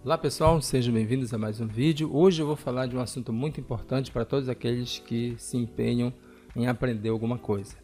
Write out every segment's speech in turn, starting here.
Olá pessoal, sejam bem-vindos a mais um vídeo. Hoje eu vou falar de um assunto muito importante para todos aqueles que se empenham em aprender alguma coisa.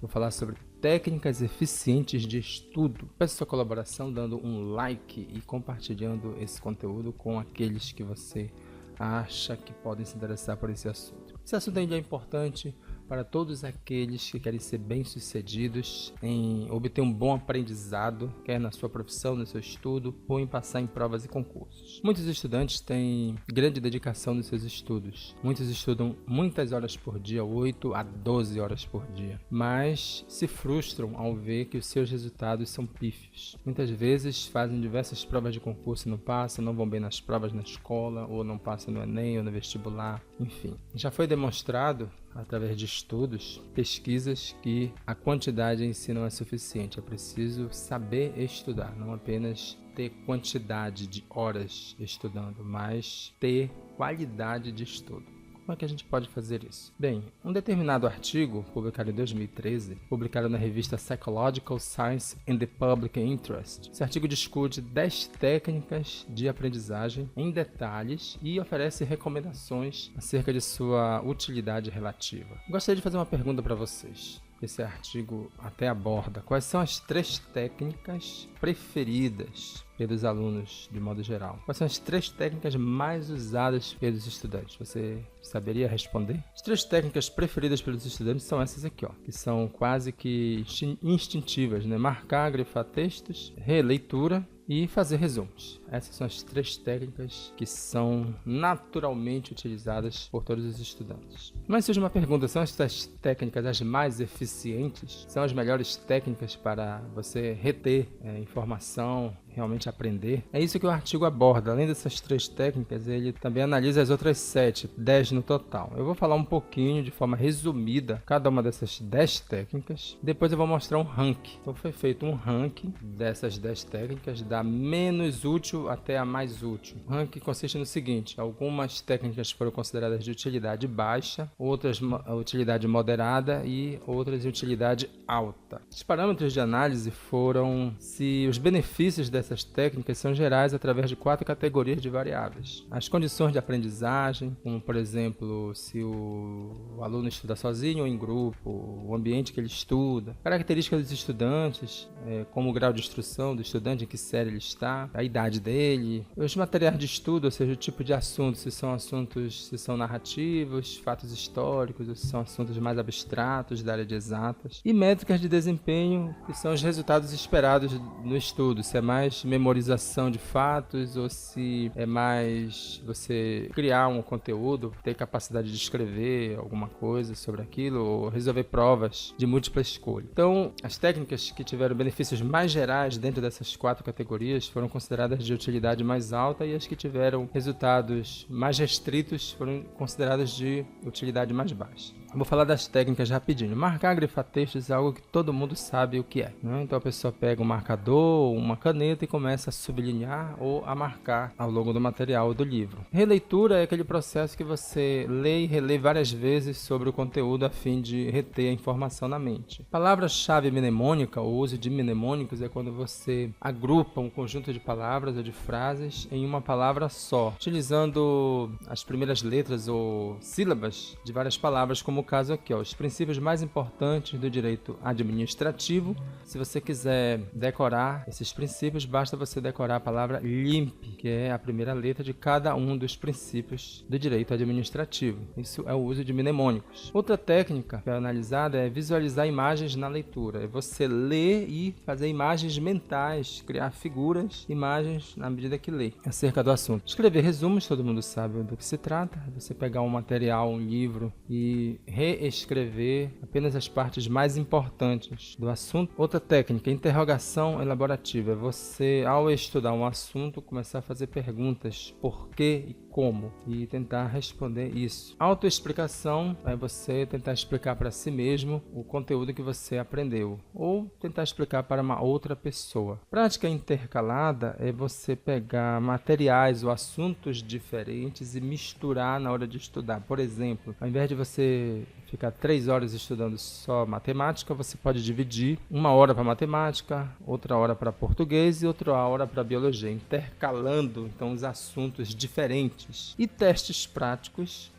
Vou falar sobre técnicas eficientes de estudo. Peço sua colaboração dando um like e compartilhando esse conteúdo com aqueles que você acha que podem se interessar por esse assunto. Esse assunto ainda é importante para todos aqueles que querem ser bem-sucedidos em obter um bom aprendizado, quer na sua profissão, no seu estudo, ou em passar em provas e concursos. Muitos estudantes têm grande dedicação nos seus estudos. Muitos estudam muitas horas por dia, 8 a 12 horas por dia, mas se frustram ao ver que os seus resultados são pífios. Muitas vezes fazem diversas provas de concurso e não passam, não vão bem nas provas na escola, ou não passam no Enem ou no vestibular, enfim. Já foi demonstrado através de estudos, pesquisas, que a quantidade em si não é suficiente. É preciso saber estudar, não apenas ter quantidade de horas estudando, mas ter qualidade de estudo. Como é que a gente pode fazer isso? Bem, um determinado artigo, publicado em 2013, publicado na revista Psychological Science and the Public Interest. Esse artigo discute 10 técnicas de aprendizagem em detalhes e oferece recomendações acerca de sua utilidade relativa. Gostaria de fazer uma pergunta para vocês. Esse artigo até aborda quais são as 3 técnicas preferidas pelos alunos de modo geral. Quais são as 3 técnicas mais usadas pelos estudantes? Você saberia responder? As 3 técnicas preferidas pelos estudantes são essas aqui, ó, que são quase que instintivas, né? Marcar, grifar textos, releitura e fazer resumos. Essas são as 3 técnicas que são naturalmente utilizadas por todos os estudantes. Mas surge uma pergunta: são essas técnicas as mais eficientes? São as melhores técnicas para você reter informação, realmente aprender? É isso que o artigo aborda. Além dessas 3 técnicas, ele também analisa as outras 7, 10 no total. Eu vou falar um pouquinho, de forma resumida, cada uma dessas 10 técnicas. Depois eu vou mostrar um ranking. Então foi feito um ranking dessas 10 técnicas, da menos útil até a mais útil. O ranking consiste no seguinte: algumas técnicas foram consideradas de utilidade baixa, outras utilidade moderada e outras de utilidade alta. Os parâmetros de análise foram se os benefícios dessas técnicas são gerais através de 4 categorias de variáveis. As condições de aprendizagem, como por exemplo, se o aluno estuda sozinho ou em grupo, o ambiente que ele estuda, características dos estudantes, como o grau de instrução do estudante, em que série ele está, a idade dele, os materiais de estudo, ou seja, o tipo de assunto, se são narrativos, fatos históricos, ou se são assuntos mais abstratos da área de exatas, e métricas de desempenho, que são os resultados esperados no estudo, se é mais memorização de fatos ou se é mais você criar um conteúdo, ter capacidade de escrever alguma coisa sobre aquilo ou resolver provas de múltipla escolha. Então, as técnicas que tiveram benefícios mais gerais dentro dessas 4 categorias foram consideradas de utilidade mais alta, e as que tiveram resultados mais restritos foram consideradas de utilidade mais baixa. Vou falar das técnicas rapidinho. Marcar, grifar textos é algo que todo mundo sabe o que é, né? Então a pessoa pega um marcador, uma caneta e começa a sublinhar ou a marcar ao longo do material do livro. Releitura é aquele processo que você lê e relê várias vezes sobre o conteúdo a fim de reter a informação na mente. Palavra-chave mnemônica, ou uso de mnemônicos, é quando você agrupa um conjunto de palavras ou de frases em uma palavra só, utilizando as primeiras letras ou sílabas de várias palavras, como o caso aqui, ó, os princípios mais importantes do direito administrativo. Se você quiser decorar esses princípios, basta você decorar a palavra LIMP, que é a primeira letra de cada um dos princípios do direito administrativo. Isso é o uso de mnemônicos. Outra técnica que é analisada é visualizar imagens na leitura. É você ler e fazer imagens mentais, criar figuras, imagens na medida que lê acerca do assunto. Escrever resumos, todo mundo sabe do que se trata. Você pegar um material, um livro e reescrever apenas as partes mais importantes do assunto. Outra técnica, interrogação elaborativa. É você, ao estudar um assunto, começar a fazer perguntas: por quê e como, e tentar responder isso. Autoexplicação é você tentar explicar para si mesmo o conteúdo que você aprendeu, ou tentar explicar para uma outra pessoa. Prática intercalada é você pegar materiais ou assuntos diferentes e misturar na hora de estudar. Por exemplo, ao invés de você você ficar 3 horas estudando só matemática, você pode dividir 1 hora para matemática, outra hora para português e outra hora para biologia, intercalando então os assuntos diferentes. E testes práticos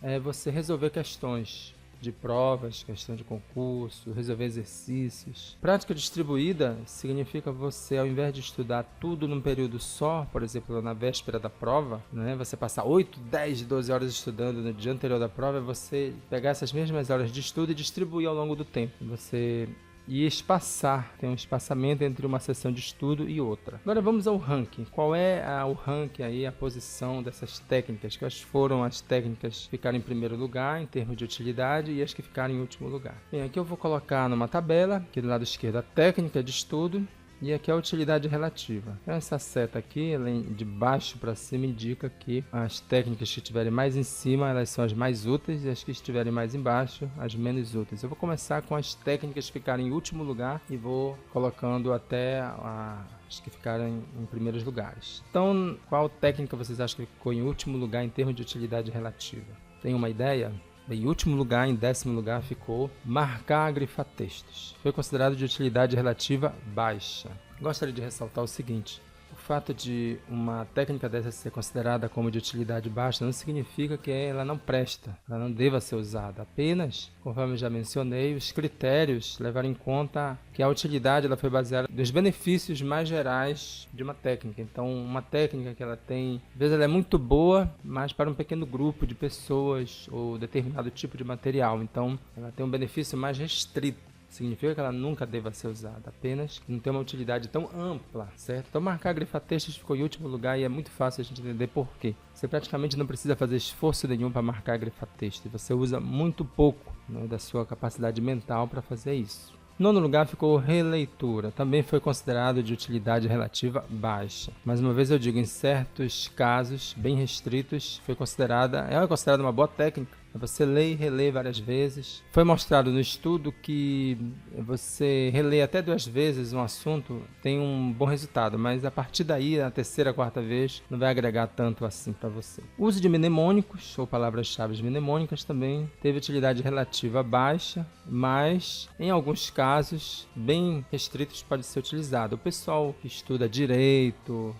é você resolver questões de provas, questão de concurso, resolver exercícios. Prática distribuída significa você, ao invés de estudar tudo num período só, por exemplo, na véspera da prova, né, você passar 8, 10, 12 horas estudando no dia anterior da prova, é você pegar essas mesmas horas de estudo e distribuir ao longo do tempo. Você espaçar, tem um espaçamento entre uma sessão de estudo e outra. Agora vamos ao ranking. Qual é o ranking aí, a posição dessas técnicas? Quais foram as técnicas que ficaram em primeiro lugar em termos de utilidade e as que ficaram em último lugar? Bem, aqui eu vou colocar numa tabela, aqui do lado esquerdo a técnica de estudo, e aqui a utilidade relativa. Então, essa seta aqui, de baixo para cima, indica que as técnicas que estiverem mais em cima, elas são as mais úteis, e as que estiverem mais embaixo, as menos úteis. Eu vou começar com as técnicas que ficarem em último lugar e vou colocando até as que ficaram em primeiros lugares. Então, qual técnica vocês acham que ficou em último lugar em termos de utilidade relativa? Tem uma ideia? Em último lugar, em 10º lugar, ficou marcar, grifar textos. Foi considerado de utilidade relativa baixa. Gostaria de ressaltar o seguinte: o fato de uma técnica dessa ser considerada como de utilidade baixa não significa que ela não presta, ela não deva ser usada. Apenas, conforme eu já mencionei, os critérios levaram em conta que a utilidade ela foi baseada nos benefícios mais gerais de uma técnica. Então, uma técnica que ela tem, às vezes ela é muito boa, mas para um pequeno grupo de pessoas ou determinado tipo de material. Então, ela tem um benefício mais restrito. Significa que ela nunca deva ser usada, apenas que não tem uma utilidade tão ampla, certo? Então marcar, grifar textos ficou em último lugar e é muito fácil a gente entender por quê. Você praticamente não precisa fazer esforço nenhum para marcar, grifar texto. Você usa muito pouco, né, da sua capacidade mental para fazer isso. Nono lugar ficou releitura, também foi considerado de utilidade relativa baixa. Mais uma vez eu digo, em certos casos bem restritos, é considerada uma boa técnica. Você lê e relê várias vezes. Foi mostrado no estudo que você relê até 2 vezes um assunto tem um bom resultado, mas a partir daí, a terceira, quarta vez, não vai agregar tanto assim para você. O uso de mnemônicos, ou palavras-chave mnemônicas, também teve utilidade relativa baixa, mas em alguns casos bem restritos pode ser utilizado. O pessoal que estuda direito,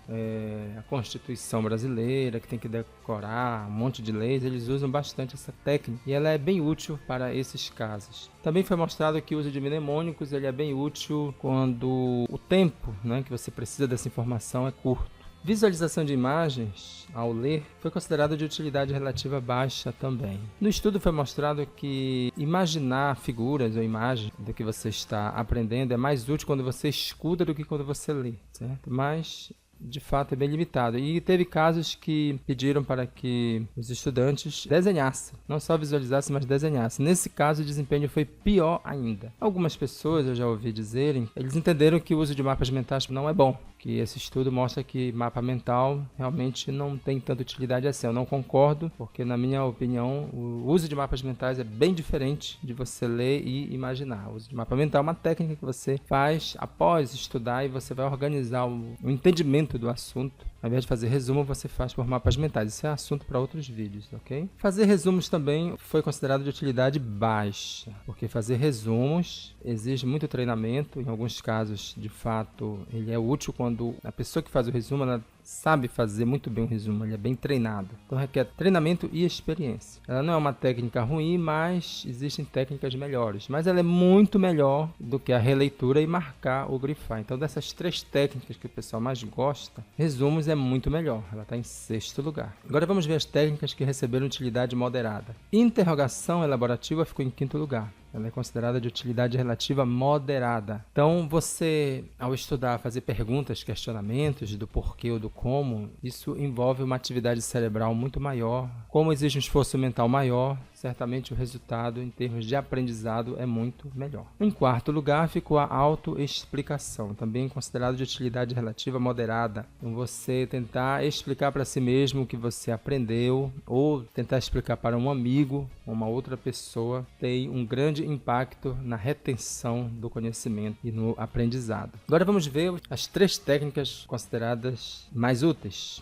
a Constituição brasileira, que tem que decorar um monte de leis, eles usam bastante essa técnica e ela é bem útil para esses casos. Também foi mostrado que o uso de mnemônicos ele é bem útil quando o tempo, né, que você precisa dessa informação é curto. Visualização de imagens, ao ler, foi considerado de utilidade relativa baixa também. No estudo foi mostrado que imaginar figuras ou imagens do que você está aprendendo é mais útil quando você escuta do que quando você lê, certo? Mas de fato é bem limitado. E teve casos que pediram para que os estudantes desenhassem, não só visualizassem, mas desenhassem. Nesse caso, o desempenho foi pior ainda. Algumas pessoas, eu já ouvi dizerem, eles entenderam que o uso de mapas mentais não é bom, que esse estudo mostra que mapa mental realmente não tem tanta utilidade assim. Eu não concordo, porque na minha opinião, o uso de mapas mentais é bem diferente de você ler e imaginar. O uso de mapa mental é uma técnica que você faz após estudar e você vai organizar o entendimento do assunto. Ao invés de fazer resumo, você faz por mapas mentais. Isso é assunto para outros vídeos, ok? Fazer resumos também foi considerado de utilidade baixa, porque fazer resumos exige muito treinamento. Em alguns casos, de fato, ele é útil quando a pessoa que faz o resumo, ela sabe fazer muito bem o resumo, ele é bem treinado. Então requer treinamento e experiência. Ela não é uma técnica ruim, mas existem técnicas melhores. Mas ela é muito melhor do que a releitura e marcar ou grifar. Então dessas 3 técnicas que o pessoal mais gosta, resumos é muito melhor. Ela está em 6º lugar. Agora vamos ver as técnicas que receberam utilidade moderada. Interrogação elaborativa ficou em 5º lugar. Ela é considerada de utilidade relativa moderada. Então, você, ao estudar, fazer perguntas, questionamentos do porquê ou do como, isso envolve uma atividade cerebral muito maior. Como exige um esforço mental maior, certamente o resultado, em termos de aprendizado, é muito melhor. Em 4º lugar, ficou a autoexplicação, também considerado de utilidade relativa moderada. Então, você tentar explicar para si mesmo o que você aprendeu, ou tentar explicar para um amigo, uma outra pessoa, tem um grande impacto na retenção do conhecimento e no aprendizado. Agora vamos ver as 3 técnicas consideradas mais úteis.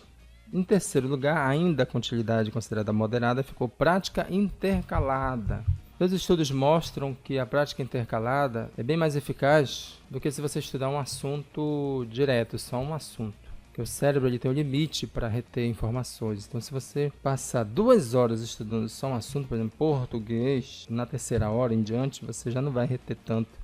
Em terceiro lugar, ainda com utilidade considerada moderada, ficou prática intercalada. Os estudos mostram que a prática intercalada é bem mais eficaz do que se você estudar um assunto direto, só um assunto. Porque o cérebro ele tem um limite para reter informações. Então, se você passar 2 horas estudando só um assunto, por exemplo, português, na terceira hora em diante, você já não vai reter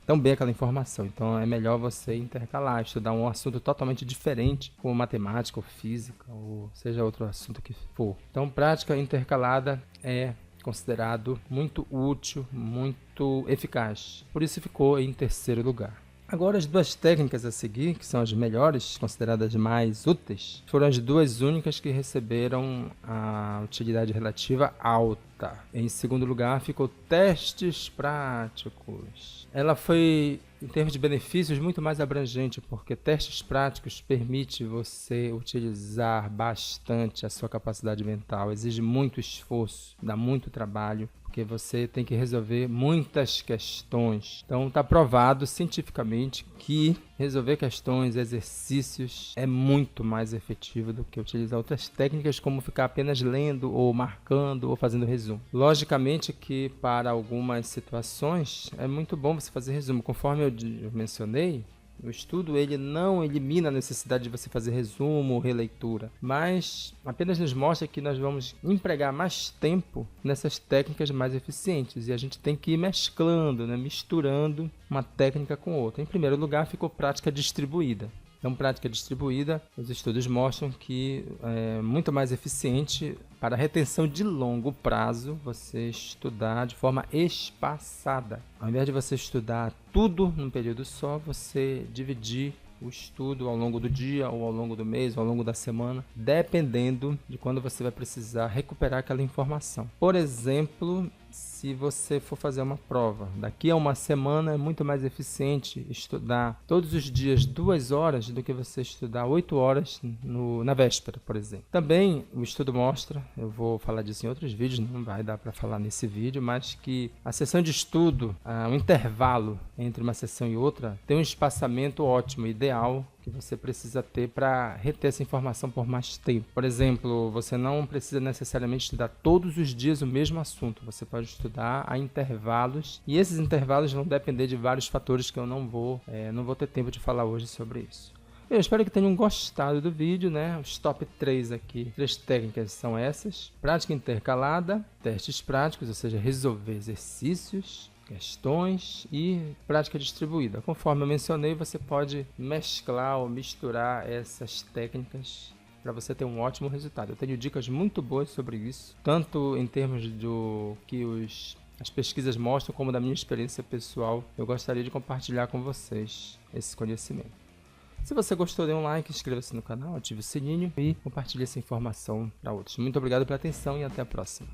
tão bem aquela informação. Então, é melhor você intercalar, estudar um assunto totalmente diferente, como matemática ou física, ou seja outro assunto que for. Então, prática intercalada é considerado muito útil, muito eficaz. Por isso ficou em terceiro lugar. Agora, as 2 técnicas a seguir, que são as melhores, consideradas mais úteis, foram as 2 únicas que receberam a utilidade relativa alta. Em segundo lugar, ficou testes práticos. Ela foi, em termos de benefícios, muito mais abrangente, porque testes práticos permite você utilizar bastante a sua capacidade mental, exige muito esforço, dá muito trabalho, porque você tem que resolver muitas questões. Então, está provado cientificamente que resolver questões, exercícios, é muito mais efetivo do que utilizar outras técnicas, como ficar apenas lendo, ou marcando, ou fazendo resumo. Logicamente que para algumas situações é muito bom você fazer resumo. Conforme eu mencionei, o estudo ele não elimina a necessidade de você fazer resumo ou releitura, mas apenas nos mostra que nós vamos empregar mais tempo nessas técnicas mais eficientes e a gente tem que ir mesclando, misturando uma técnica com outra. Em primeiro lugar, ficou prática distribuída. Então, prática distribuída, os estudos mostram que é muito mais eficiente para retenção de longo prazo você estudar de forma espaçada. Ao invés de você estudar tudo num período só, você dividir o estudo ao longo do dia, ou ao longo do mês, ou ao longo da semana, dependendo de quando você vai precisar recuperar aquela informação. Por exemplo, se você for fazer uma prova, daqui a uma semana é muito mais eficiente estudar todos os dias 2 horas do que você estudar 8 horas na véspera, por exemplo. Também o estudo mostra, eu vou falar disso em outros vídeos, não vai dar para falar nesse vídeo, mas que a sessão de estudo, um intervalo entre uma sessão e outra, tem um espaçamento ótimo, ideal, que você precisa ter para reter essa informação por mais tempo. Por exemplo, você não precisa necessariamente estudar todos os dias o mesmo assunto, você pode estudar a intervalos, e esses intervalos vão depender de vários fatores que eu não vou ter tempo de falar hoje sobre isso. Eu espero que tenham gostado do vídeo, Os top 3 aqui, 3 técnicas são essas: prática intercalada, testes práticos, ou seja, resolver exercícios, questões, e prática distribuída. Conforme eu mencionei, você pode mesclar ou misturar essas técnicas para você ter um ótimo resultado. Eu tenho dicas muito boas sobre isso, tanto em termos do que as pesquisas mostram, como da minha experiência pessoal. Eu gostaria de compartilhar com vocês esse conhecimento. Se você gostou, dê um like, inscreva-se no canal, ative o sininho e compartilhe essa informação para outros. Muito obrigado pela atenção e até a próxima.